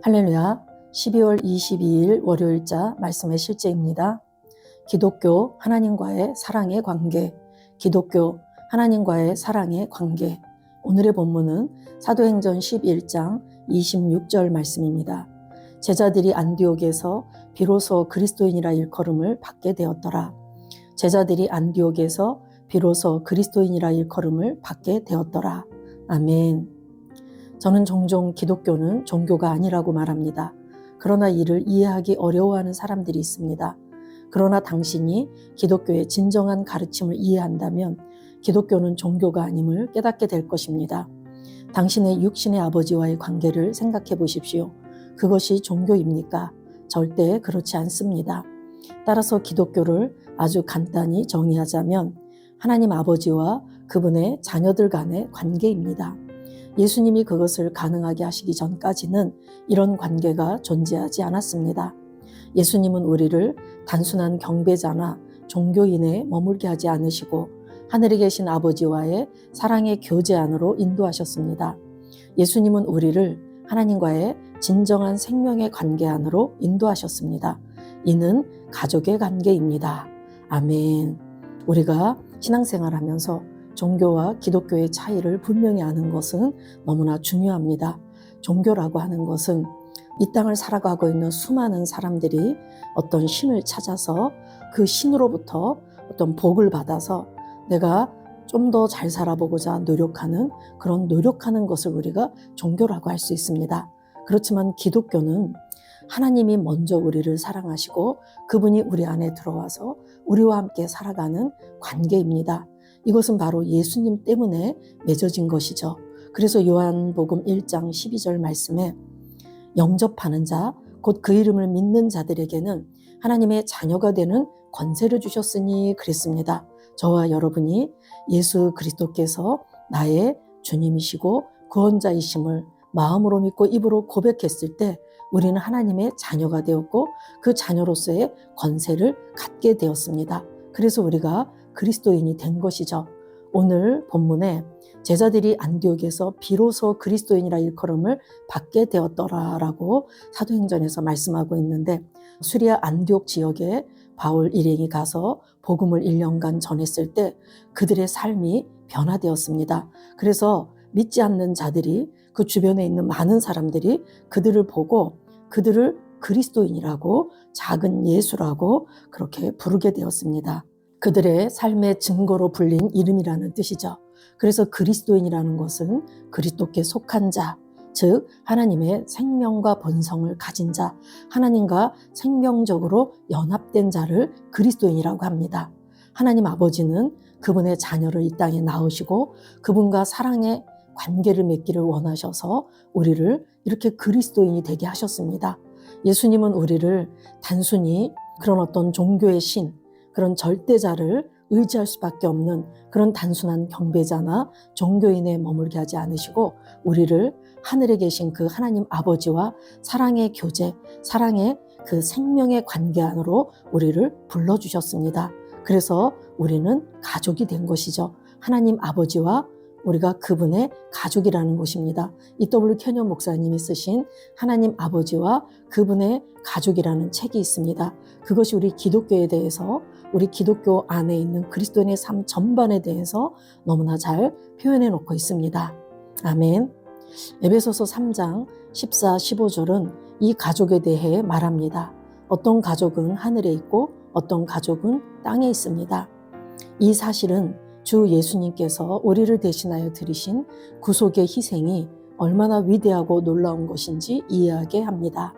할렐루야. 12월 22일 월요일자 말씀의 실제입니다. 기독교 하나님과의 사랑의 관계, 기독교 하나님과의 사랑의 관계. 오늘의 본문은 사도행전 11장 26절 말씀입니다. 제자들이 안디옥에서 비로소 그리스도인이라 일컬음을 받게 되었더라. 제자들이 안디옥에서 비로소 그리스도인이라 일컬음을 받게 되었더라. 아멘. 저는 종종 기독교는 종교가 아니라고 말합니다. 그러나 이를 이해하기 어려워하는 사람들이 있습니다. 그러나 당신이 기독교의 진정한 가르침을 이해한다면 기독교는 종교가 아님을 깨닫게 될 것입니다. 당신의 육신의 아버지와의 관계를 생각해 보십시오. 그것이 종교입니까? 절대 그렇지 않습니다. 따라서 기독교를 아주 간단히 정의하자면 하나님 아버지와 그분의 자녀들 간의 관계입니다. 예수님이 그것을 가능하게 하시기 전까지는 이런 관계가 존재하지 않았습니다. 예수님은 우리를 단순한 경배자나 종교인에 머물게 하지 않으시고 하늘에 계신 아버지와의 사랑의 교제 안으로 인도하셨습니다. 예수님은 우리를 하나님과의 진정한 생명의 관계 안으로 인도하셨습니다. 이는 가족의 관계입니다. 아멘. 우리가 신앙생활하면서 종교와 기독교의 차이를 분명히 아는 것은 너무나 중요합니다. 종교라고 하는 것은 이 땅을 살아가고 있는 수많은 사람들이 어떤 신을 찾아서 그 신으로부터 어떤 복을 받아서 내가 좀 더 잘 살아보고자 노력하는 그런 노력하는 것을 우리가 종교라고 할 수 있습니다. 그렇지만 기독교는 하나님이 먼저 우리를 사랑하시고 그분이 우리 안에 들어와서 우리와 함께 살아가는 관계입니다. 이것은 바로 예수님 때문에 맺어진 것이죠. 그래서 요한복음 1장 12절 말씀에 영접하는 자, 곧 그 이름을 믿는 자들에게는 하나님의 자녀가 되는 권세를 주셨으니 그랬습니다. 저와 여러분이 예수 그리스도께서 나의 주님이시고 구원자이심을 마음으로 믿고 입으로 고백했을 때 우리는 하나님의 자녀가 되었고 그 자녀로서의 권세를 갖게 되었습니다. 그래서 우리가 그리스도인이 된 것이죠. 오늘 본문에 제자들이 안디옥에서 비로소 그리스도인이라 일컬음을 받게 되었더라라고 사도행전에서 말씀하고 있는데 수리아 안디옥 지역에 바울 일행이 가서 복음을 1년간 전했을 때 그들의 삶이 변화되었습니다. 그래서 믿지 않는 자들이 그 주변에 있는 많은 사람들이 그들을 보고 그들을 그리스도인이라고 작은 예수라고 그렇게 부르게 되었습니다. 그들의 삶의 증거로 불린 이름이라는 뜻이죠. 그래서 그리스도인이라는 것은 그리스도께 속한 자, 즉 하나님의 생명과 본성을 가진 자, 하나님과 생명적으로 연합된 자를 그리스도인이라고 합니다. 하나님 아버지는 그분의 자녀를 이 땅에 낳으시고 그분과 사랑의 관계를 맺기를 원하셔서 우리를 이렇게 그리스도인이 되게 하셨습니다. 예수님은 우리를 단순히 그런 어떤 종교의 신, 그런 절대자를 의지할 수밖에 없는 그런 단순한 경배자나 종교인에 머물게 하지 않으시고 우리를 하늘에 계신 그 하나님 아버지와 사랑의 교제, 사랑의 그 생명의 관계 안으로 우리를 불러주셨습니다. 그래서 우리는 가족이 된 것이죠. 하나님 아버지와 우리가 그분의 가족이라는 것입니다. E.W. 캐년 목사님이 쓰신 하나님 아버지와 그분의 가족이라는 책이 있습니다. 그것이 우리 기독교에 대해서 우리 기독교 안에 있는 그리스도인의 삶 전반에 대해서 너무나 잘 표현해 놓고 있습니다. 아멘. 에베소서 3장 14, 15절은 이 가족에 대해 말합니다. 어떤 가족은 하늘에 있고 어떤 가족은 땅에 있습니다. 이 사실은 주 예수님께서 우리를 대신하여 드리신 구속의 희생이 얼마나 위대하고 놀라운 것인지 이해하게 합니다.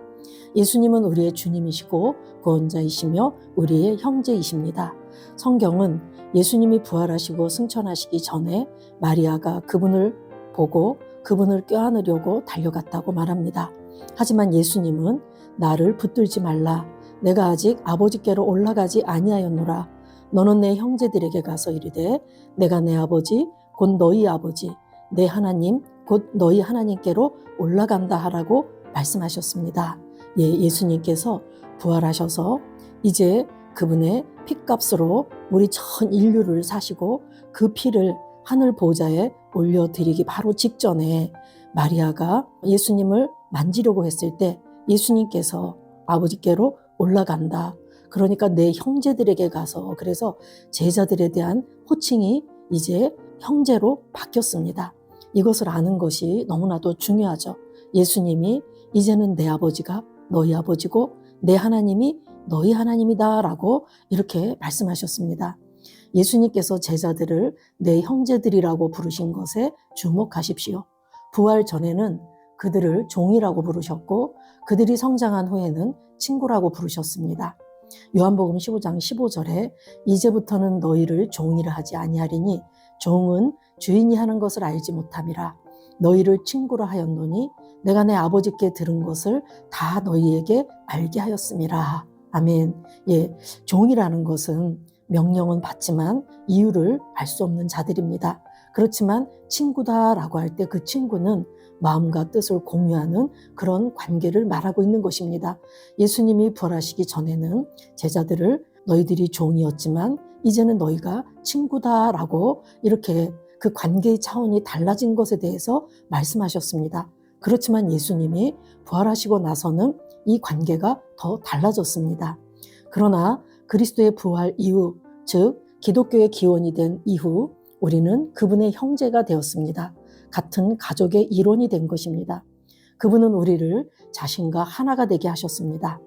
예수님은 우리의 주님이시고 구원자이시며 우리의 형제이십니다. 성경은 예수님이 부활하시고 승천하시기 전에 마리아가 그분을 보고 그분을 껴안으려고 달려갔다고 말합니다. 하지만 예수님은 나를 붙들지 말라. 내가 아직 아버지께로 올라가지 아니하였노라. 너는 내 형제들에게 가서 이르되 내가 내 아버지 곧 너희 아버지 내 하나님 곧 너희 하나님께로 올라간다 하라고 말씀하셨습니다. 예수님께서 부활하셔서 이제 그분의 피값으로 우리 전 인류를 사시고 그 피를 하늘 보좌에 올려드리기 바로 직전에 마리아가 예수님을 만지려고 했을 때 예수님께서 아버지께로 올라간다. 그러니까 내 형제들에게 가서, 그래서 제자들에 대한 호칭이 이제 형제로 바뀌었습니다. 이것을 아는 것이 너무나도 중요하죠. 예수님이 이제는 내 아버지가 너희 아버지고 내 하나님이 너희 하나님이다 라고 이렇게 말씀하셨습니다. 예수님께서 제자들을 내 형제들이라고 부르신 것에 주목하십시오. 부활 전에는 그들을 종이라고 부르셨고 그들이 성장한 후에는 친구라고 부르셨습니다. 요한복음 15장 15절에 이제부터는 너희를 종이라 하지 아니하리니 종은 주인이 하는 것을 알지 못함이라. 너희를 친구라 하였노니 내가 내 아버지께 들은 것을 다 너희에게 알게 하였음이라. 아멘. 예, 종이라는 것은 명령은 받지만 이유를 알 수 없는 자들입니다. 그렇지만 친구다라고 할 때 그 친구는 마음과 뜻을 공유하는 그런 관계를 말하고 있는 것입니다. 예수님이 부활하시기 전에는 제자들을 너희들이 종이었지만 이제는 너희가 친구다라고 이렇게 그 관계의 차원이 달라진 것에 대해서 말씀하셨습니다. 그렇지만 예수님이 부활하시고 나서는 이 관계가 더 달라졌습니다. 그러나 그리스도의 부활 이후, 즉 기독교의 기원이 된 이후 우리는 그분의 형제가 되었습니다. 같은 가족의 일원이 된 것입니다. 그분은 우리를 자신과 하나가 되게 하셨습니다.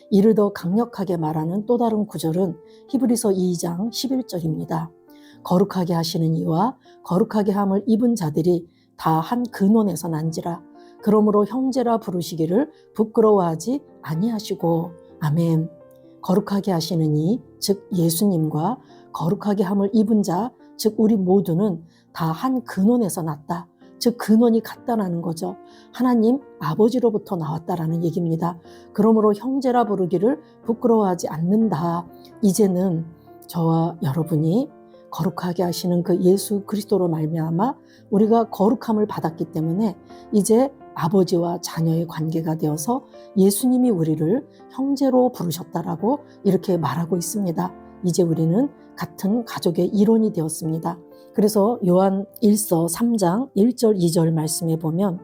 이를 더 강력하게 말하는 또 다른 구절은 히브리서 2장 11절입니다. 거룩하게 하시는 이와 거룩하게 함을 입은 자들이 다 한 근원에서 난지라. 그러므로 형제라 부르시기를 부끄러워하지 아니하시고. 아멘. 거룩하게 하시는 이, 즉 예수님과 거룩하게 함을 입은 자, 즉 우리 모두는 다 한 근원에서 났다. 즉 근원이 같다라는 거죠. 하나님 아버지로부터 나왔다라는 얘기입니다. 그러므로 형제라 부르기를 부끄러워하지 않는다. 이제는 저와 여러분이 거룩하게 하시는 그 예수 그리스도로 말미암아 우리가 거룩함을 받았기 때문에 이제 아버지와 자녀의 관계가 되어서 예수님이 우리를 형제로 부르셨다라고 이렇게 말하고 있습니다. 이제 우리는 같은 가족의 일원이 되었습니다. 그래서 요한 1서 3장 1절 2절 말씀에 보면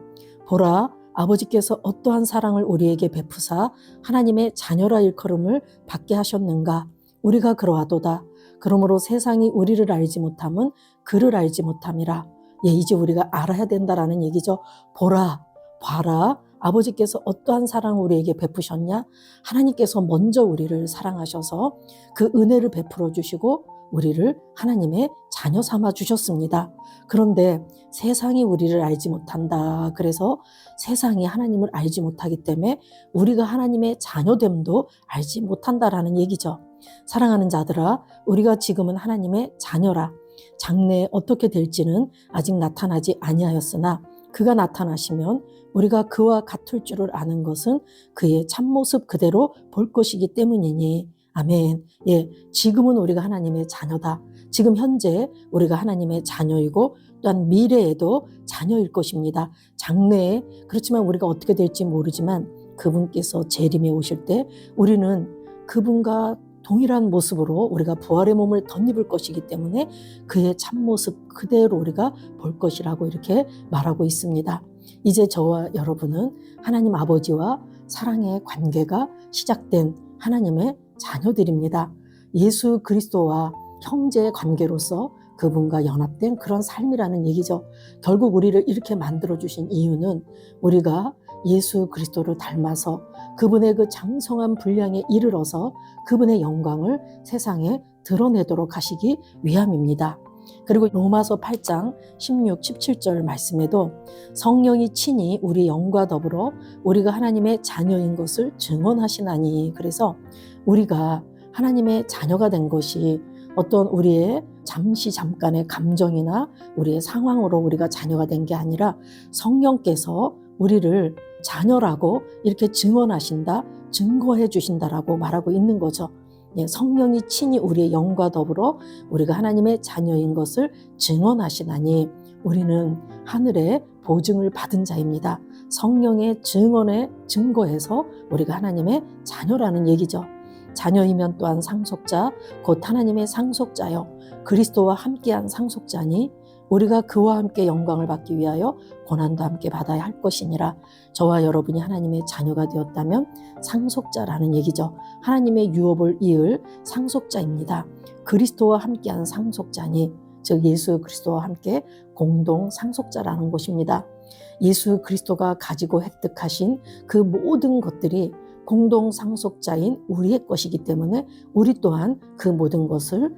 보라 아버지께서 어떠한 사랑을 우리에게 베푸사 하나님의 자녀라 일컬음을 받게 하셨는가. 우리가 그러하도다. 그러므로 세상이 우리를 알지 못함은 그를 알지 못함이라. 예, 이제 우리가 알아야 된다라는 얘기죠. 보라, 봐라. 아버지께서 어떠한 사랑을 우리에게 베푸셨냐? 하나님께서 먼저 우리를 사랑하셔서 그 은혜를 베풀어 주시고 우리를 하나님의 자녀 삼아 주셨습니다. 그런데 세상이 우리를 알지 못한다. 그래서 세상이 하나님을 알지 못하기 때문에 우리가 하나님의 자녀됨도 알지 못한다라는 얘기죠. 사랑하는 자들아, 우리가 지금은 하나님의 자녀라. 장래에 어떻게 될지는 아직 나타나지 아니하였으나 그가 나타나시면 우리가 그와 같을 줄을 아는 것은 그의 참모습 그대로 볼 것이기 때문이니. 아멘. 예, 지금은 우리가 하나님의 자녀다. 지금 현재 우리가 하나님의 자녀이고 또한 미래에도 자녀일 것입니다. 장래에 그렇지만 우리가 어떻게 될지 모르지만 그분께서 재림에 오실 때 우리는 그분과 동일한 모습으로 우리가 부활의 몸을 덧입을 것이기 때문에 그의 참모습 그대로 우리가 볼 것이라고 이렇게 말하고 있습니다. 이제 저와 여러분은 하나님 아버지와 사랑의 관계가 시작된 하나님의 자녀들입니다. 예수 그리스도와 형제의 관계로서 그분과 연합된 그런 삶이라는 얘기죠. 결국 우리를 이렇게 만들어주신 이유는 우리가 예수 그리스도를 닮아서 그분의 그 장성한 분량에 이르러서 그분의 영광을 세상에 드러내도록 하시기 위함입니다. 그리고 로마서 8장 16, 17절 말씀에도 성령이 친히 우리 영과 더불어 우리가 하나님의 자녀인 것을 증언하시나니. 그래서 우리가 하나님의 자녀가 된 것이 어떤 우리의 잠깐의 감정이나 우리의 상황으로 우리가 자녀가 된 게 아니라 성령께서 우리를 자녀라고 이렇게 증언하신다, 증거해 주신다라고 말하고 있는 거죠. 예, 성령이 친히 우리의 영과 더불어 우리가 하나님의 자녀인 것을 증언하시나니 우리는 하늘의 보증을 받은 자입니다. 성령의 증언에 증거해서 우리가 하나님의 자녀라는 얘기죠. 자녀이면 또한 상속자, 곧 하나님의 상속자요. 그리스도와 함께한 상속자니 우리가 그와 함께 영광을 받기 위하여 고난도 함께 받아야 할 것이니라. 저와 여러분이 하나님의 자녀가 되었다면 상속자라는 얘기죠. 하나님의 유업을 이을 상속자입니다. 그리스도와 함께한 상속자니, 즉 예수 그리스도와 함께 공동 상속자라는 것입니다. 예수 그리스도가 가지고 획득하신 그 모든 것들이 공동 상속자인 우리의 것이기 때문에 우리 또한 그 모든 것을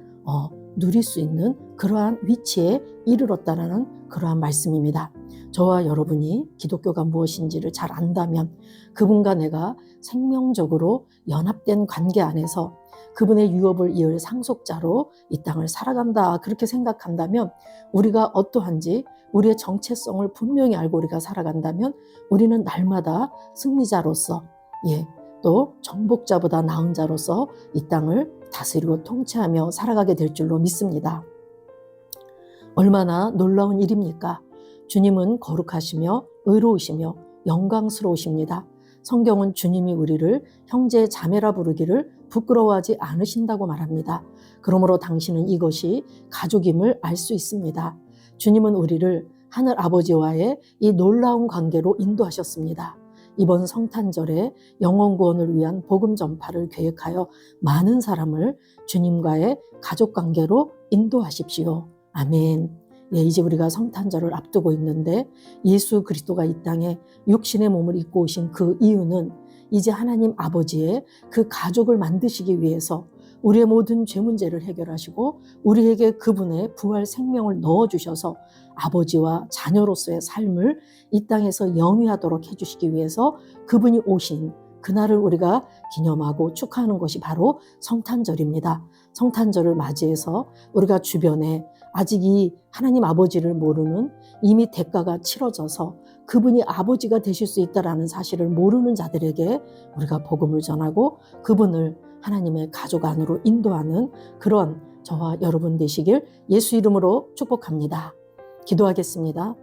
누릴 수 있는 그러한 위치에 이르렀다라는 그러한 말씀입니다. 저와 여러분이 기독교가 무엇인지를 잘 안다면 그분과 내가 생명적으로 연합된 관계 안에서 그분의 유업을 이을 상속자로 이 땅을 살아간다, 그렇게 생각한다면, 우리가 어떠한지 우리의 정체성을 분명히 알고 우리가 살아간다면 우리는 날마다 승리자로서, 또 정복자보다 나은 자로서 이 땅을 다스리고 통치하며 살아가게 될 줄로 믿습니다. 얼마나 놀라운 일입니까? 주님은 거룩하시며 의로우시며 영광스러우십니다. 성경은 주님이 우리를 형제 자매라 부르기를 부끄러워하지 않으신다고 말합니다. 그러므로 당신은 이것이 가족임을 알 수 있습니다. 주님은 우리를 하늘 아버지와의 이 놀라운 관계로 인도하셨습니다. 이번 성탄절에 영혼 구원을 위한 복음 전파를 계획하여 많은 사람을 주님과의 가족 관계로 인도하십시오. 아멘. 이제 우리가 성탄절을 앞두고 있는데 예수 그리스도가 이 땅에 육신의 몸을 입고 오신 그 이유는 이제 하나님 아버지의 그 가족을 만드시기 위해서 우리의 모든 죄 문제를 해결하시고 우리에게 그분의 부활 생명을 넣어주셔서 아버지와 자녀로서의 삶을 이 땅에서 영위하도록 해주시기 위해서 그분이 오신 그날을 우리가 기념하고 축하하는 것이 바로 성탄절입니다. 성탄절을 맞이해서 우리가 주변에 아직 이 하나님 아버지를 모르는, 이미 대가가 치러져서 그분이 아버지가 되실 수 있다는 사실을 모르는 자들에게 우리가 복음을 전하고 그분을 하나님의 가족 안으로 인도하는 그런 저와 여러분 되시길 예수 이름으로 축복합니다. 기도하겠습니다.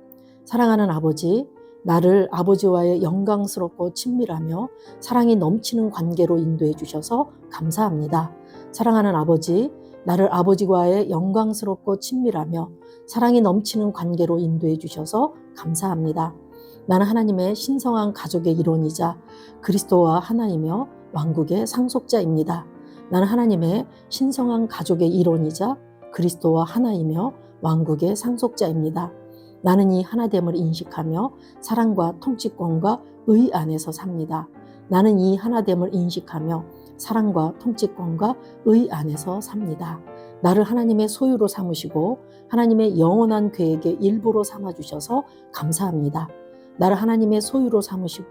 사랑하는 아버지, 나를 아버지와의 영광스럽고 친밀하며 사랑이 넘치는 관계로 인도해 주셔서 감사합니다. 사랑하는 아버지, 나를 아버지와의 영광스럽고 친밀하며 사랑이 넘치는 관계로 인도해 주셔서 감사합니다. 나는 하나님의 신성한 가족의 일원이자 그리스도와 하나이며 왕국의 상속자입니다. 나는 하나님의 신성한 가족의 일원이자 그리스도와 하나이며 왕국의 상속자입니다. 나는 이 하나됨을 인식하며 사랑과 통치권과 의 안에서 삽니다. 나는 이 하나됨을 인식하며 사랑과 통치권과 의 안에서 삽니다. 나를 하나님의 소유로 삼으시고 하나님의 영원한 계획의 일부로 삼아주셔서 감사합니다. 나를 하나님의 소유로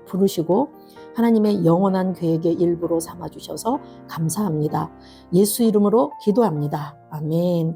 부르시고 하나님의 영원한 계획의 일부로 삼아주셔서 감사합니다. 예수 이름으로 기도합니다. 아멘.